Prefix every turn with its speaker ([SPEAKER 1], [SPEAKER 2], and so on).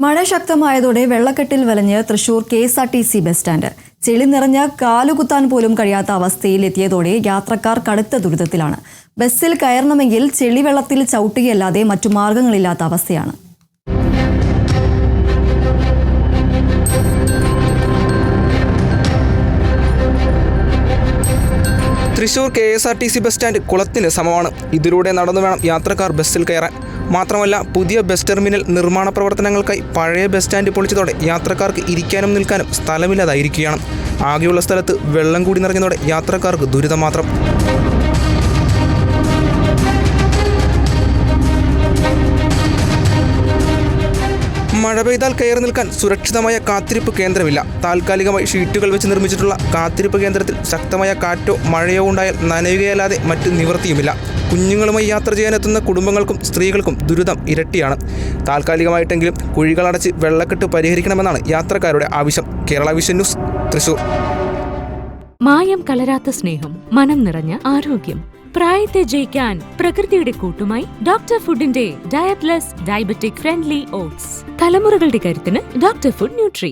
[SPEAKER 1] മഴ ശക്തമായതോടെ വെള്ളക്കെട്ടിൽ വലഞ്ഞ് തൃശൂർ KSRTC ബസ് സ്റ്റാൻഡ്. ചെളി നിറഞ്ഞ് കാലുകുത്താൻ പോലും കഴിയാത്ത അവസ്ഥയിൽ എത്തിയതോടെ യാത്രക്കാർ കടുത്ത ദുരിതത്തിലാണ്. ബസ്സിൽ കയറണമെങ്കിൽ ചെളിവെള്ളത്തിൽ ചവിട്ടുകയല്ലാതെ മറ്റു മാർഗങ്ങളില്ലാത്ത അവസ്ഥയാണ്.
[SPEAKER 2] തൃശൂർ KSRTC ബസ് സ്റ്റാൻഡ് കുളത്തിന് സമമാണ്. ഇതിലൂടെ നടന്നു വേണം യാത്രക്കാർ ബസ്സിൽ കയറാൻ. മാത്രമല്ല, പുതിയ ബസ് ടെർമിനൽ നിർമ്മാണ പ്രവർത്തനങ്ങൾക്കായി പഴയ ബസ് സ്റ്റാൻഡ് പൊളിച്ചതോടെ യാത്രക്കാർക്ക് ഇരിക്കാനും നിൽക്കാനും സ്ഥലമില്ലാതായിരിക്കുകയാണ്. ആകെയുള്ള സ്ഥലത്ത് വെള്ളം കൂടി നിറഞ്ഞതോടെ യാത്രക്കാർക്ക് ദുരിതം മാത്രം. മഴ പെയ്താൽ കയറി നിൽക്കാൻ സുരക്ഷിതമായ കാത്തിരിപ്പ് കേന്ദ്രമില്ല. താൽക്കാലികമായി ഷീറ്റുകൾ വെച്ച് നിർമ്മിച്ചിട്ടുള്ള കാത്തിരിപ്പ് കേന്ദ്രത്തിൽ ശക്തമായ കാറ്റോ മഴയോ ഉണ്ടായാൽ നനയുകയല്ലാതെ മറ്റു നിവൃത്തിയുമില്ല. കുഞ്ഞുങ്ങളുമായി യാത്ര ചെയ്യാനെത്തുന്ന കുടുംബങ്ങൾക്കും സ്ത്രീകൾക്കും ദുരിതം ഇരട്ടിയാണ്. താൽക്കാലികമായിട്ടെങ്കിലും കുഴികളടച്ച് വെള്ളക്കെട്ട് പരിഹരിക്കണമെന്നാണ് യാത്രക്കാരുടെ ആവശ്യം. Kerala vision news, Thrissur.
[SPEAKER 3] മായം കലരാത്ത സ്നേഹം, മനം നിറഞ്ഞ ആരോഗ്യം. പ്രായത്തെ ജയിക്കാൻ പ്രകൃതിയുടെ കൂട്ടുമായി ഡോക്ടർ ഫുഡിന്റെ ഡയറ്റ്ലെസ് ഡയബറ്റിക് ഫ്രണ്ട്ലി ഓട്സ്. തലമുറകളുടെ കരുത്തിന് ഡോക്ടർ ഫുഡ് ന്യൂട്രി.